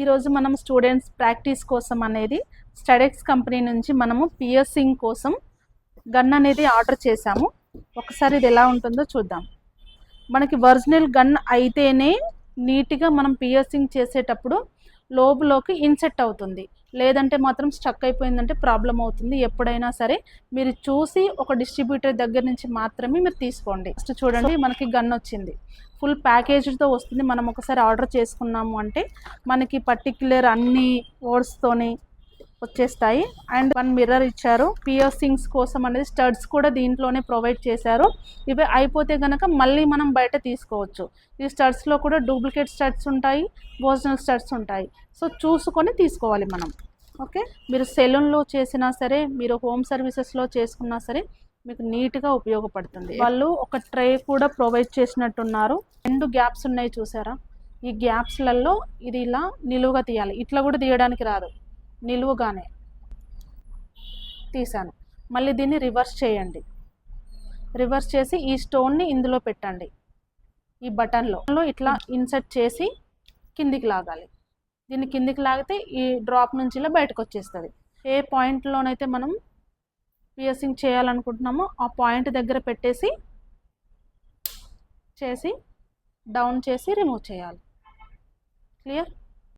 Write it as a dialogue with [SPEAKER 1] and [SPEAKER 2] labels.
[SPEAKER 1] ఈరోజు మనం students practice కోసం అనేది స్టడెక్స్ కంపెనీ నుంచి మనము పియర్సింగ్ కోసం గన్ అనేది ఆర్డర్ చేశాము. ఒకసారి ఇది ఎలా ఉంటుందో చూద్దాం. మనకి ఒరిజినల్ గన్ అయితేనే నీట్గా మనం పియర్సింగ్ చేసేటప్పుడు లోబులోకి ఇన్సెట్ అవుతుంది, లేదంటే మాత్రం స్టక్ అయిపోయిందంటే ప్రాబ్లం అవుతుంది. ఎప్పుడైనా సరే మీరు చూసి ఒక డిస్ట్రిబ్యూటర్ దగ్గర నుంచి మాత్రమే మీరు తీసుకోండి. ఫస్ట్ చూడండి, మనకి గన్ వచ్చింది, ఫుల్ ప్యాకేజ్తో వస్తుంది. మనం ఒకసారి ఆర్డర్ చేసుకున్నాము అంటే మనకి పర్టిక్యులర్ అన్ని వర్డ్స్తోని వచ్చేస్తాయి. అండ్ 1 మిర్రర్ ఇచ్చారు. పియర్సింగ్స్ కోసం అనేది స్టడ్స్ కూడా దీంట్లోనే ప్రొవైడ్ చేశారు. ఇవి అయిపోతే కనుక మళ్ళీ మనం బయట తీసుకోవచ్చు. ఈ స్టడ్స్లో కూడా డూప్లికేట్ స్టడ్స్ ఉంటాయి, ఒరిజినల్ స్టడ్స్ ఉంటాయి. సో చూసుకొని తీసుకోవాలి మనం. ఓకే, మీరు సెలూన్లో చేసినా సరే, మీరు హోమ్ సర్వీసెస్లో చేసుకున్నా సరే మీకు నీట్గా ఉపయోగపడుతుంది. వాళ్ళు ఒక ట్రే కూడా ప్రొవైడ్ చేసినట్టున్నారు. 2 గ్యాప్స్ ఉన్నాయి చూసారా, ఈ గ్యాప్స్లలో ఇది ఇలా నిలువుగా తీయాలి. ఇట్లా కూడా తీయడానికి రాదు, నిలువుగానే తీసాను. మళ్ళీ దీన్ని రివర్స్ చేయండి. రివర్స్ చేసి ఈ స్టోన్ని ఇందులో పెట్టండి. ఈ బటన్లో ఇట్లా ఇన్సర్ట్ చేసి కిందికి లాగాలి. దీన్ని కిందికి లాగితే ఈ డ్రాప్ నుంచి ఇలా బయటకు వచ్చేస్తుంది. ఏ పాయింట్లోనైతే మనం పియర్సింగ్ చేయాలనుకుంటున్నామో ఆ పాయింట్ దగ్గర పెట్టేసి డౌన్ చేసి రిమూవ్ చేయాలి. క్లియర్?